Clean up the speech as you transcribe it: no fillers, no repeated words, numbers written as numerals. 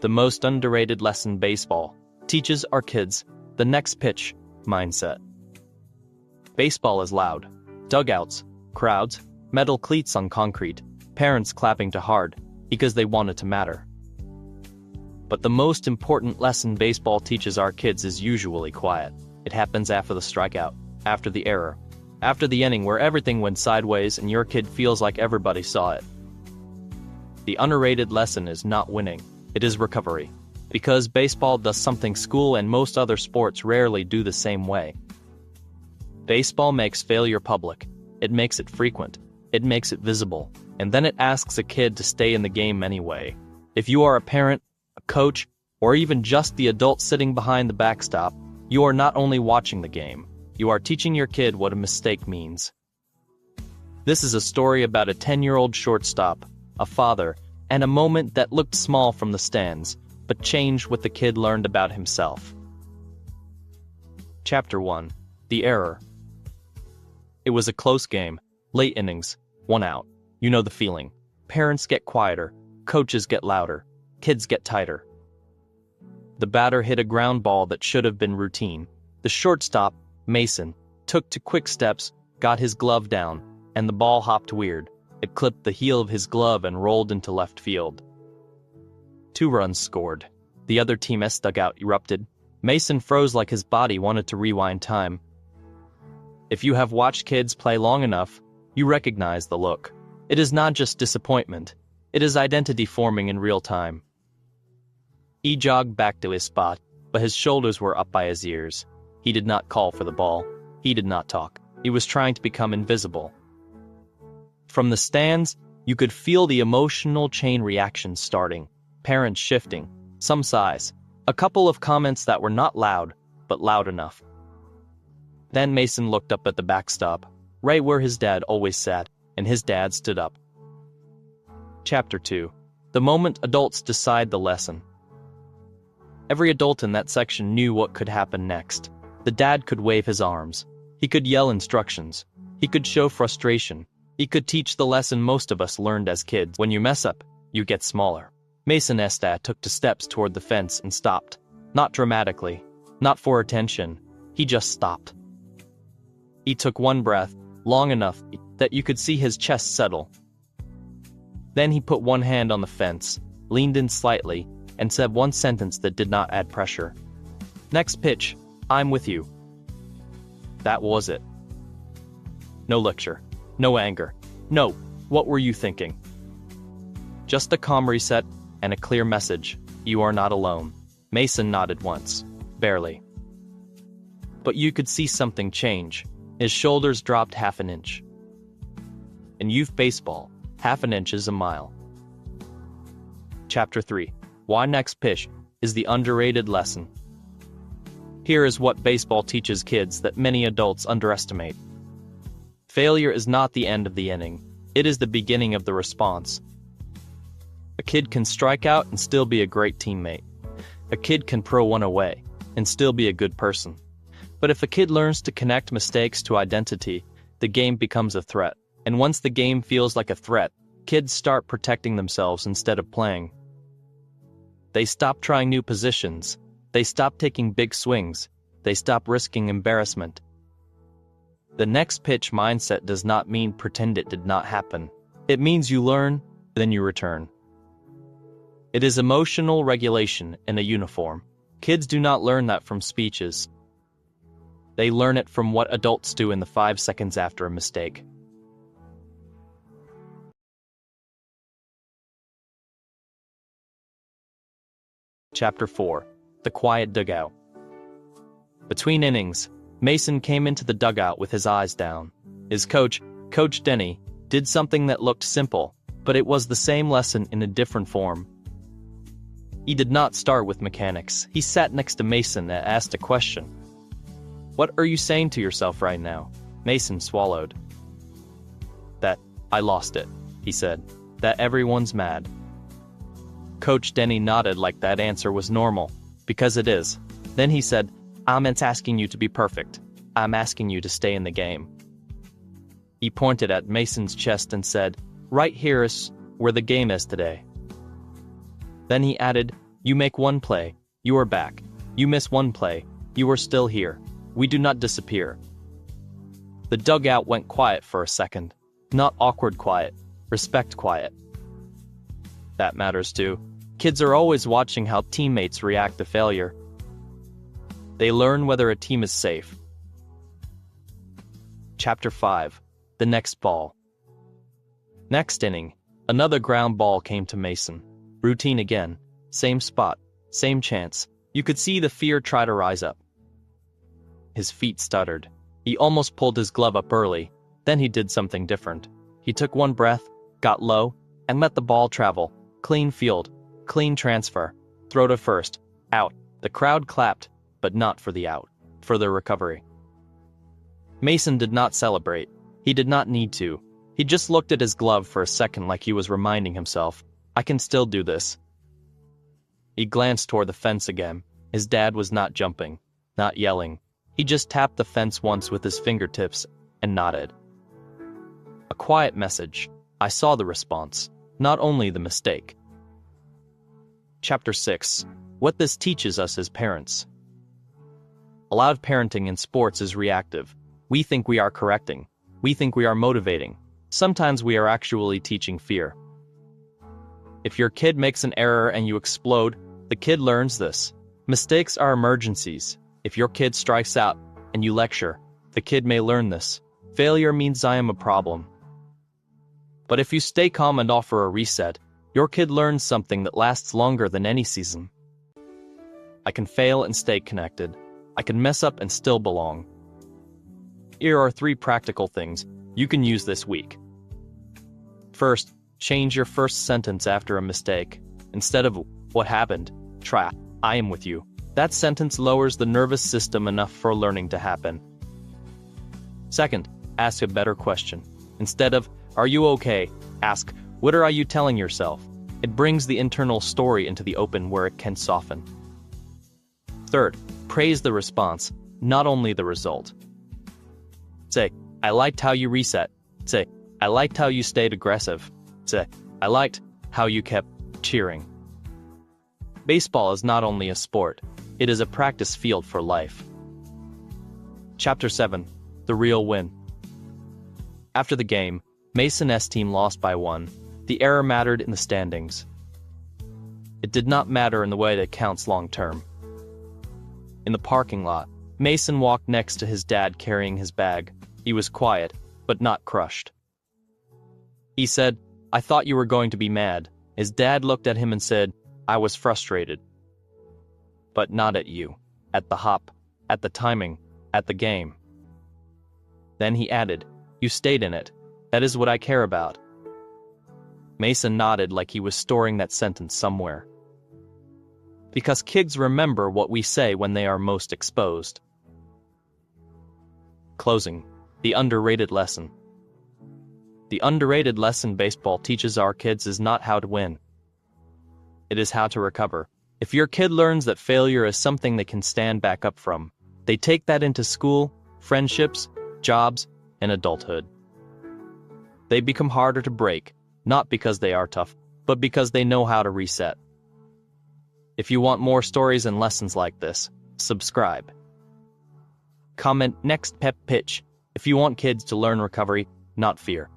The most underrated lesson baseball teaches our kids: the next pitch mindset. Baseball is loud. Dugouts, crowds, metal cleats on concrete, parents clapping too hard because they want it to matter. But the most important lesson baseball teaches our kids is usually quiet. It happens after the strikeout, after the error, after the inning where everything went sideways and your kid feels like everybody saw it. The underrated lesson is not winning, it is recovery. Because baseball does something school and most other sports rarely do the same way. Baseball makes failure public, it makes it frequent, it makes it visible, and then it asks a kid to stay in the game anyway. If you are a parent, a coach, or even just the adult sitting behind the backstop, you are not only watching the game, you are teaching your kid what a mistake means. This is a story about a 10-year-old shortstop, a father, and a moment that looked small from the stands, but changed what the kid learned about himself. Chapter 1. The Error. It was a close game, late innings, 1 out. You know the feeling. Parents get quieter, coaches get louder, kids get tighter. The batter hit a ground ball that should have been routine. The shortstop, Mason, took 2 quick steps, got his glove down, and the ball hopped weird. It clipped the heel of his glove and rolled into left field. 2 runs scored. The other team's dugout erupted. Mason froze like his body wanted to rewind time. If you have watched kids play long enough, you recognize the look. It is not just disappointment, it is identity forming in real time. He jogged back to his spot, but his shoulders were up by his ears. He did not call for the ball. He did not talk. He was trying to become invisible. From the stands, you could feel the emotional chain reaction starting, parents shifting, some sighs, a couple of comments that were not loud, but loud enough. Then Mason looked up at the backstop, right where his dad always sat, and his dad stood up. Chapter 2. The moment adults decide the lesson. Every adult in that section knew what could happen next. The dad could wave his arms. He could yell instructions. He could show frustration. He could teach the lesson most of us learned as kids. When you mess up, you get smaller. Mason's dad took 2 steps toward the fence and stopped. Not dramatically, not for attention. He just stopped. He took 1 breath, long enough that you could see his chest settle. Then he put 1 hand on the fence, leaned in slightly, and said 1 sentence that did not add pressure. Next pitch, I'm with you. That was it. No lecture, no anger, no, what were you thinking? Just a calm reset and a clear message, you are not alone. Mason nodded once, barely. But you could see something change. His shoulders dropped 1/2 inch. In youth baseball, 1/2 inch is a mile. Chapter 3. Why next pitch is the underrated lesson. Here is what baseball teaches kids that many adults underestimate. Failure is not the end of the inning. It is the beginning of the response. A kid can strike out and still be a great teammate. A kid can throw 1 away and still be a good person. But if a kid learns to connect mistakes to identity, the game becomes a threat. And once the game feels like a threat, kids start protecting themselves instead of playing. They stop trying new positions. They stop taking big swings. They stop risking embarrassment. The next pitch mindset does not mean pretend it did not happen. It means you learn, then you return. It is emotional regulation in a uniform. Kids do not learn that from speeches. They learn it from what adults do in the 5 seconds after a mistake. Chapter 4. The Quiet Dugout. Between innings, Mason came into the dugout with his eyes down. His coach, Coach Denny, did something that looked simple, but it was the same lesson in a different form. He did not start with mechanics. He sat next to Mason and asked a question. What are you saying to yourself right now? Mason swallowed. That I lost it, he said. That everyone's mad. Coach Denny nodded like that answer was normal, because it is. Then he said, I'm not asking you to be perfect. I'm asking you to stay in the game. He pointed at Mason's chest and said, right here is where the game is today. Then he added, You make one play, you are back. You miss one play, you are still here. We do not disappear. The dugout went quiet for a second. Not awkward quiet, respect quiet. That matters too. Kids are always watching how teammates react to failure. They learn whether a team is safe. Chapter 5. The next ball. Next inning, another ground ball came to Mason. Routine again. Same spot, same chance. You could see the fear try to rise up. His feet stuttered. He almost pulled his glove up early. Then he did something different. He took one breath, got low, and let the ball travel. Clean field, clean transfer. Throw to first, out. The crowd clapped, but not for the out, for the recovery. Mason did not celebrate. He did not need to. He just looked at his glove for a second like he was reminding himself, I can still do this. He glanced toward the fence again. His dad was not jumping, not yelling. He just tapped the fence once with his fingertips and nodded. A quiet message. I saw the response, not only the mistake. Chapter 6. What this teaches us as parents. A lot of parenting in sports is reactive. We think we are correcting. We think we are motivating. Sometimes we are actually teaching fear. If your kid makes an error and you explode, the kid learns this. Mistakes are emergencies. If your kid strikes out and you lecture, the kid may learn this. Failure means I am a problem. But if you stay calm and offer a reset, your kid learns something that lasts longer than any season. I can fail and stay connected. I can mess up and still belong. Here are 3 practical things you can use this week. First, change your first sentence after a mistake. Instead of, what happened? Try, I am with you. That sentence lowers the nervous system enough for learning to happen. Second, ask a better question. Instead of, are you okay? Ask, what are you telling yourself? It brings the internal story into the open where it can soften. Third, praise the response, not only the result. Say, I liked how you reset. Say, I liked how you stayed aggressive. Say, I liked how you kept cheering. Baseball is not only a sport, it is a practice field for life. Chapter 7. The real win. After the game, Mason's team lost by 1. The error mattered in the standings. It did not matter in the way that counts long term. In the parking lot, Mason walked next to his dad carrying his bag. He was quiet, but not crushed. He said, I thought you were going to be mad. His dad looked at him and said, I was frustrated. But not at you. At the hop. At the timing. At the game. Then he added, you stayed in it. That is what I care about. Mason nodded like he was storing that sentence somewhere. Because kids remember what we say when they are most exposed. Closing. The underrated lesson. The underrated lesson baseball teaches our kids is not how to win. It is how to recover. If your kid learns that failure is something they can stand back up from, they take that into school, friendships, jobs, and adulthood. They become harder to break, not because they are tough, but because they know how to reset. If you want more stories and lessons like this, subscribe. Comment next pep pitch if you want kids to learn recovery, not fear.